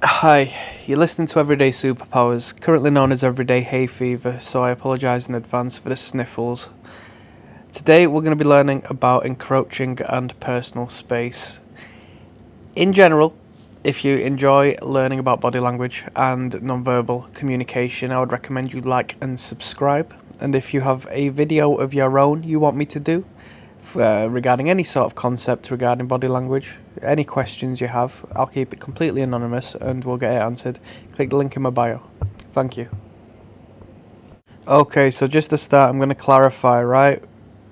Hi, you're listening to Everyday Superpowers, currently known as Everyday Hay Fever, so I apologise in advance for the sniffles. Today we're going to be learning about encroaching and personal space. In general, if you enjoy learning about body language and nonverbal communication, I would recommend you like and subscribe. And if you have a video of your own you want me to do, regarding any sort of concept regarding body language, any questions you have, I'll keep it completely anonymous and we'll get it answered. Click the link in my bio. Thank you. Okay, so just to start, I'm going to clarify, right?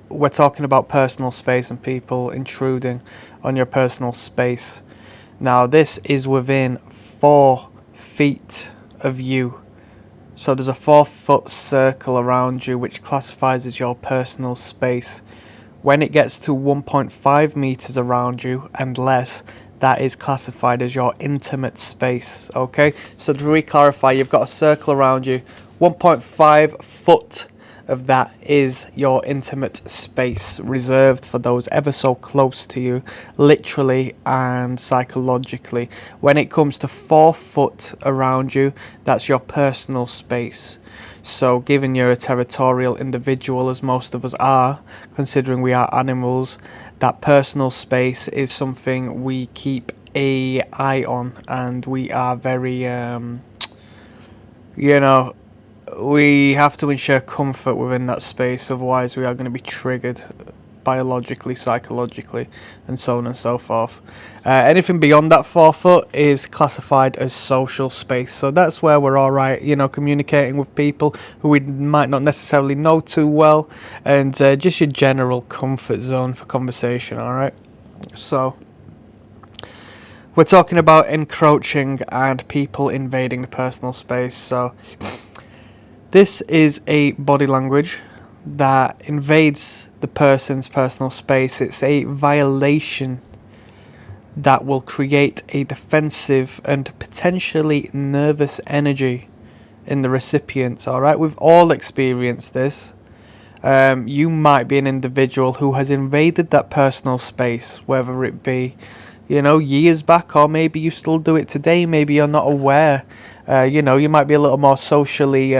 We're talking about personal space and people intruding on your personal space. Now, this is within 4 feet of you. So there's a 4-foot circle around you which classifies as your personal space. When it gets to 1.5 meters around you and less, that is classified as your intimate space. Okay, so to re-clarify, you've got a circle around you. 1.5 foot of that is your intimate space, reserved for those ever so close to you, literally and psychologically. When it comes to 4 foot around you, that's your personal space. So given you're a territorial individual, as most of us are, considering we are animals, that personal space is something we keep an eye on, and we are very, we have to ensure comfort within that space, otherwise we are going to be triggered biologically, psychologically, and so on and so forth. Anything beyond that 4 foot is classified as social space, so that's where we're all right, communicating with people who we might not necessarily know too well, and just your general comfort zone for conversation. All right, so we're talking about encroaching and people invading the personal space. So this is a body language that invades the person's personal space. It's a violation that will create a defensive and potentially nervous energy in the recipient. Alright, we've all experienced this. You might be an individual who has invaded that personal space, whether it be years back, or maybe you still do it today. Maybe you're not aware. You might be a little more socially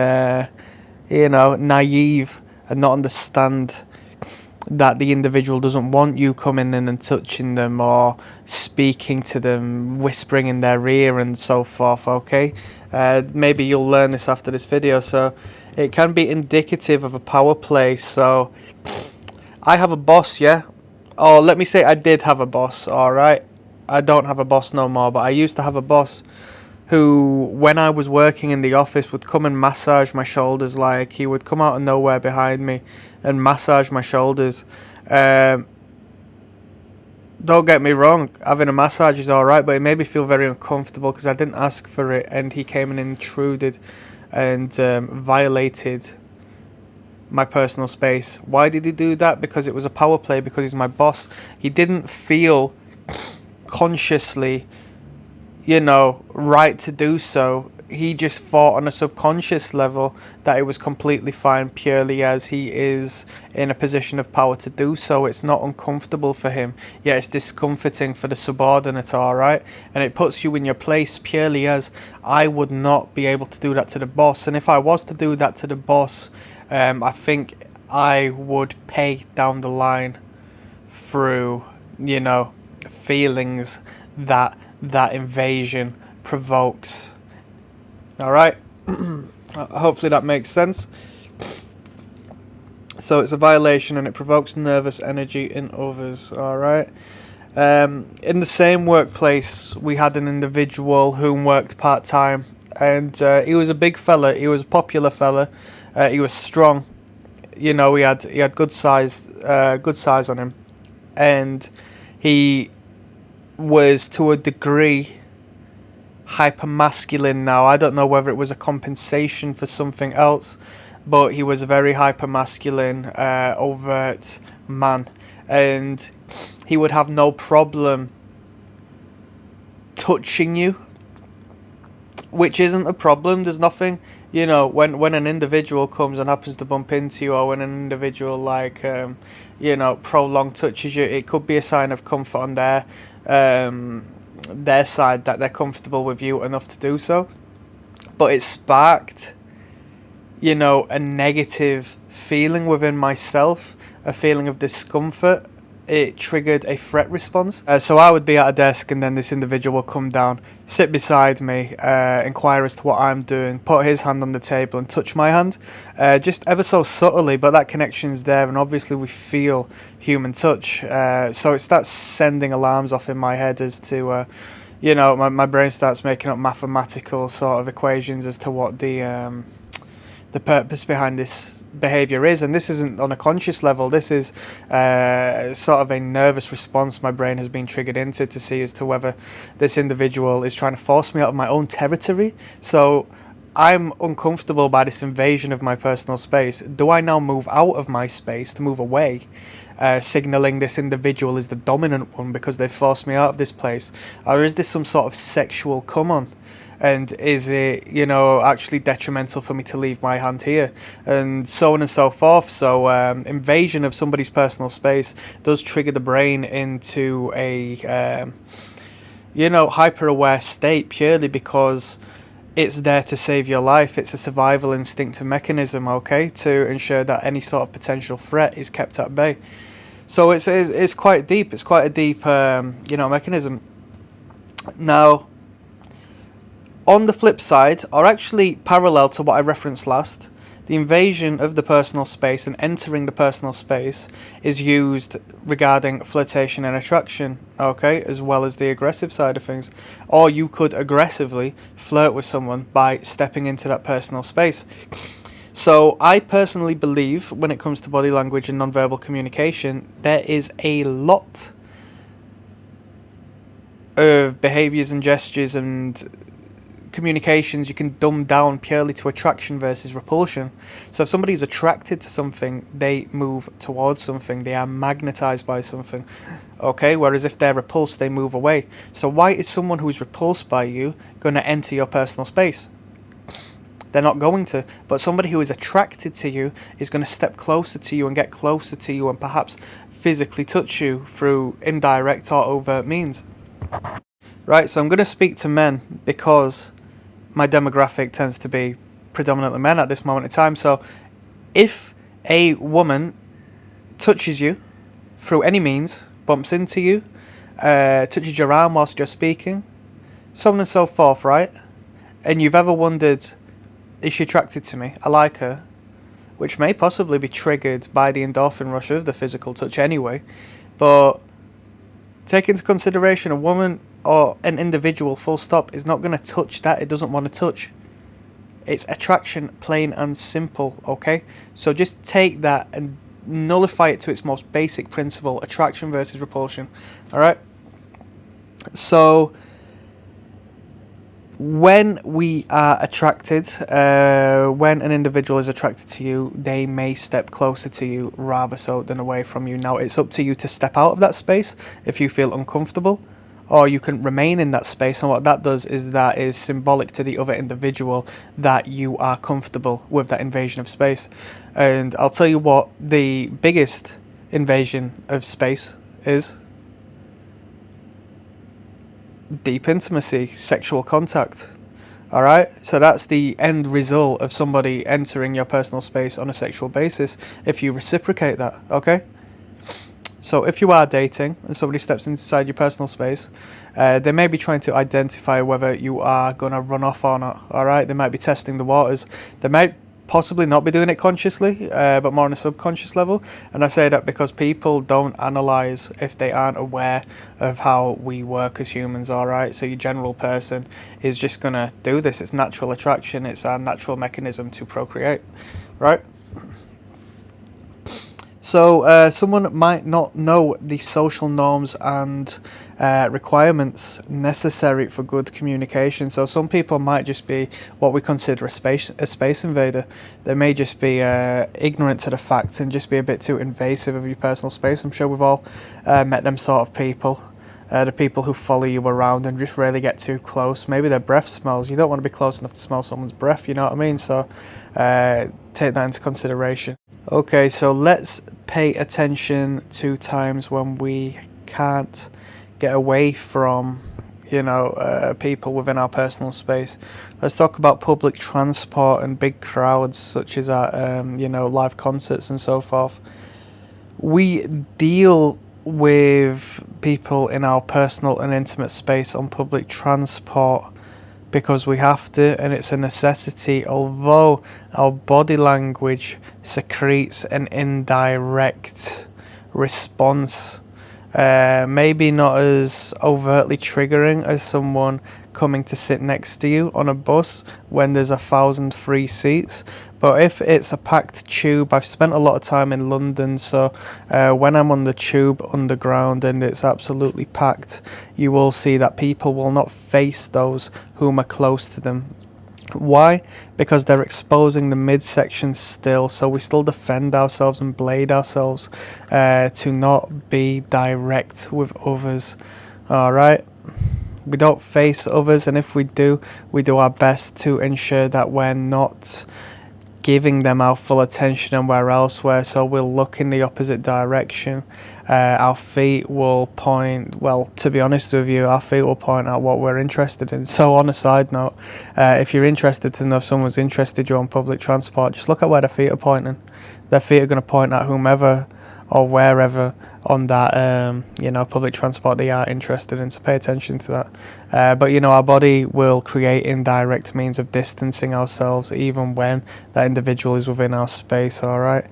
naive and not understand that the individual doesn't want you coming in and touching them or speaking to them, whispering in their ear and so forth. Okay, maybe you'll learn this after this video. So it can be indicative of a power play. So I have a boss, yeah, or let me say I did have a boss. All right, I don't have a boss no more, but I used to have a boss who, when I was working in the office, would come and massage my shoulders. Like, he would come out of nowhere behind me and massage my shoulders. Don't get me wrong, having a massage is alright, but it made me feel very uncomfortable because I didn't ask for it, and he came and intruded and violated my personal space. Why did he do that? Because it was a power play, because he's my boss. He didn't feel consciously right to do so. He just thought on a subconscious level that it was completely fine, purely as he is in a position of power to do so. It's not uncomfortable for him, yet it's discomforting for the subordinate, alright? And it puts you in your place purely as I would not be able to do that to the boss. And if I was to do that to the boss, I think I would pay down the line through, feelings that invasion provokes. Alright, hopefully that makes sense. So it's a violation and it provokes nervous energy in others. Alright, in the same workplace we had an individual who worked part-time, and he was a big fella. He was a popular fella. He was strong. He had good size on him, and he was to a degree hypermasculine. Now, I don't know whether it was a compensation for something else, but he was a very hypermasculine, overt man, and he would have no problem touching you, which isn't a problem. There's nothing, when an individual comes and happens to bump into you, or when an individual prolonged touches you, it could be a sign of comfort on their their side that they're comfortable with you enough to do so. But it sparked, a negative feeling within myself, a feeling of discomfort. It triggered a threat response. So I would be at a desk, and then this individual will come down, sit beside me, inquire as to what I'm doing, put his hand on the table and touch my hand, just ever so subtly, but that connection's there, and obviously we feel human touch. So it starts sending alarms off in my head as to, my brain starts making up mathematical sort of equations as to what the purpose behind this behavior is. And this isn't on a conscious level. This is sort of a nervous response my brain has been triggered into to see as to whether this individual is trying to force me out of my own territory. So I'm uncomfortable by this invasion of my personal space. Do I now move out of my space to move away, signaling this individual is the dominant one because they forced me out of this place? Or is this some sort of sexual come on? And is it, actually detrimental for me to leave my hand here? And so on and so forth. So invasion of somebody's personal space does trigger the brain into a, hyper-aware state, purely because it's there to save your life. It's a survival instinctive mechanism, okay, to ensure that any sort of potential threat is kept at bay. So it's quite deep. It's quite a deep, mechanism. Now, on the flip side, or actually parallel to what I referenced last, the invasion of the personal space and entering the personal space is used regarding flirtation and attraction, okay, as well as the aggressive side of things. Or you could aggressively flirt with someone by stepping into that personal space. So I personally believe when it comes to body language and nonverbal communication, there is a lot of behaviors and gestures and communications you can dumb down purely to attraction versus repulsion. So if somebody is attracted to something, they move towards something, they are magnetized by something, okay, whereas if they're repulsed, they move away. So why is someone who is repulsed by you going to enter your personal space? They're not going to. But somebody who is attracted to you is going to step closer to you and get closer to you and perhaps physically touch you through indirect or overt means. Right, so I'm going to speak to men because my demographic tends to be predominantly men at this moment in time. So if a woman touches you through any means, bumps into you, touches your arm whilst you're speaking, so on and so forth, right? And you've ever wondered, is she attracted to me? I like her, which may possibly be triggered by the endorphin rush of the physical touch anyway. But take into consideration, a woman or an individual, full stop, is not going to touch that it doesn't want to touch. It's attraction, plain and simple, okay? So just take that and nullify it to its most basic principle, attraction versus repulsion, alright? So when we are attracted, when an individual is attracted to you, they may step closer to you rather so than away from you. Now, it's up to you to step out of that space if you feel uncomfortable, or you can remain in that space, and what that does is that is symbolic to the other individual that you are comfortable with that invasion of space. And I'll tell you what the biggest invasion of space is: deep intimacy, sexual contact. Alright, so that's the end result of somebody entering your personal space on a sexual basis if you reciprocate that, okay? So if you are dating and somebody steps inside your personal space, they may be trying to identify whether you are going to run off or not, alright? They might be testing the waters. They might possibly not be doing it consciously, but more on a subconscious level. And I say that because people don't analyse if they aren't aware of how we work as humans, alright? So your general person is just going to do this. It's natural attraction. It's our natural mechanism to procreate, right? So someone might not know the social norms and requirements necessary for good communication. So some people might just be what we consider a space invader. They may just be ignorant to the facts and just be a bit too invasive of your personal space. I'm sure we've all met them sort of people. The people who follow you around and just really get too close. Maybe their breath smells. You don't want to be close enough to smell someone's breath, you know what I mean? So take that into consideration. Okay, so let's pay attention to times when we can't get away from, people within our personal space. Let's talk about public transport and big crowds, such as at live concerts and so forth. We deal with people in our personal and intimate space on public transport because we have to, and it's a necessity, although our body language secretes an indirect response. Maybe not as overtly triggering as someone coming to sit next to you on a bus when there's 1,000 free seats, but if it's a packed tube, I've spent a lot of time in London, so when I'm on the tube underground and it's absolutely packed, you will see that people will not face those whom are close to them. Why? Because they're exposing the midsection still, so we still defend ourselves and blade ourselves to not be direct with others. Alright? We don't face others, and if we do our best to ensure that we're not giving them our full attention and we're elsewhere, so we'll look in the opposite direction. Our feet will point, well, to be honest with you, our feet will point out what we're interested in. So on a side note, if you're interested to know if someone's interested you on public transport, just look at where their feet are pointing. Their feet are going to point at whomever or wherever on that public transport they are interested in, so pay attention to that. But our body will create indirect means of distancing ourselves even when that individual is within our space. All right.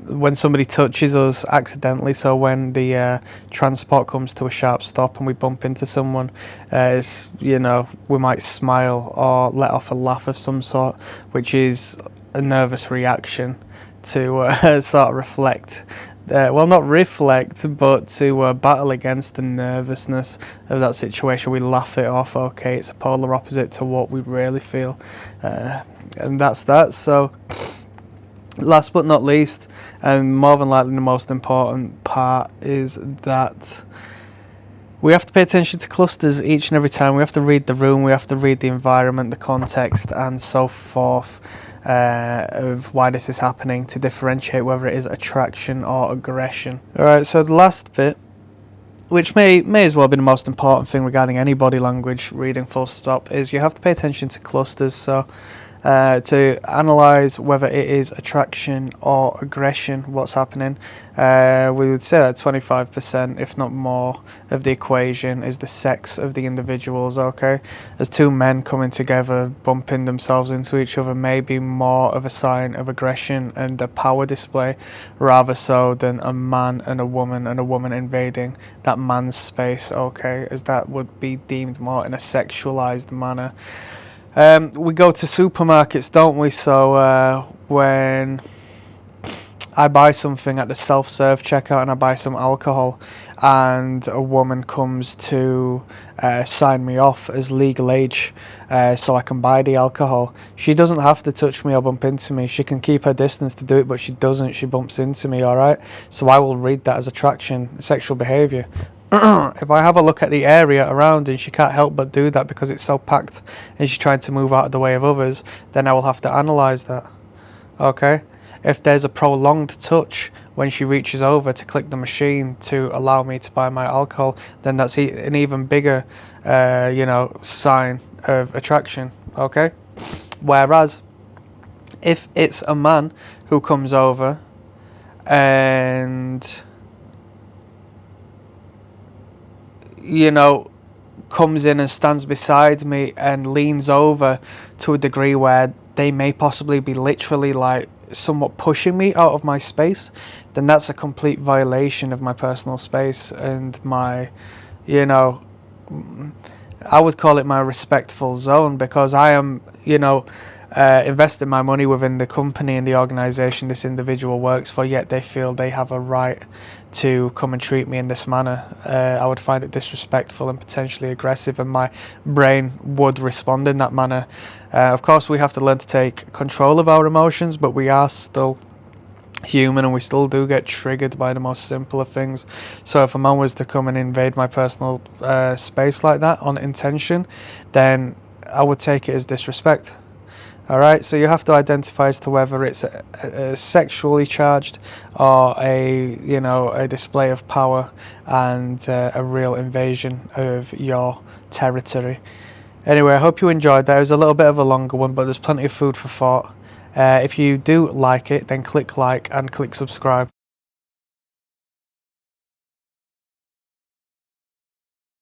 When somebody touches us accidentally, so when the transport comes to a sharp stop and we bump into someone, we might smile or let off a laugh of some sort, which is a nervous reaction to sort of reflect, not reflect, but to battle against the nervousness of that situation. We laugh it off. Okay, it's a polar opposite to what we really feel, and that's that. So last but not least, and more than likely the most important part, is that we have to pay attention to clusters each and every time. We have to read the room, we have to read the environment, the context, and so forth, of why this is happening, to differentiate whether it is attraction or aggression. Alright, so the last bit, which may as well be the most important thing regarding any body language reading full stop, is you have to pay attention to clusters. So to analyse whether it is attraction or aggression, what's happening, we would say that 25%, if not more, of the equation is the sex of the individuals. Okay, as two men coming together, bumping themselves into each other, may be more of a sign of aggression and a power display, rather so than a man and a woman invading that man's space. Okay, as that would be deemed more in a sexualized manner. We go to supermarkets, don't we? So when I buy something at the self-serve checkout and I buy some alcohol, and a woman comes to sign me off as legal age so I can buy the alcohol, she doesn't have to touch me or bump into me. She can keep her distance to do it, but she doesn't. She bumps into me, alright? So I will read that as attraction, sexual behaviour. If I have a look at the area around and she can't help but do that because it's so packed and she's trying to move out of the way of others, then I will have to analyse that. Okay? If there's a prolonged touch when she reaches over to click the machine to allow me to buy my alcohol, then that's an even bigger sign of attraction. Okay? Whereas if it's a man who comes over and comes in and stands beside me and leans over to a degree where they may possibly be literally like somewhat pushing me out of my space, then that's a complete violation of my personal space and my, I would call it my respectful zone, because I am, investing my money within the company and the organisation this individual works for, yet they feel they have a right to come and treat me in this manner. I would find it disrespectful and potentially aggressive, and my brain would respond in that manner. Of course, we have to learn to take control of our emotions, but we are still human and we still do get triggered by the most simple of things. So if a man was to come and invade my personal space like that on intention, then I would take it as disrespect. Alright, so you have to identify as to whether it's a sexually charged or a display of power and a real invasion of your territory. Anyway, I hope you enjoyed that. It was a little bit of a longer one, but there's plenty of food for thought. If you do like it, then click like and click subscribe.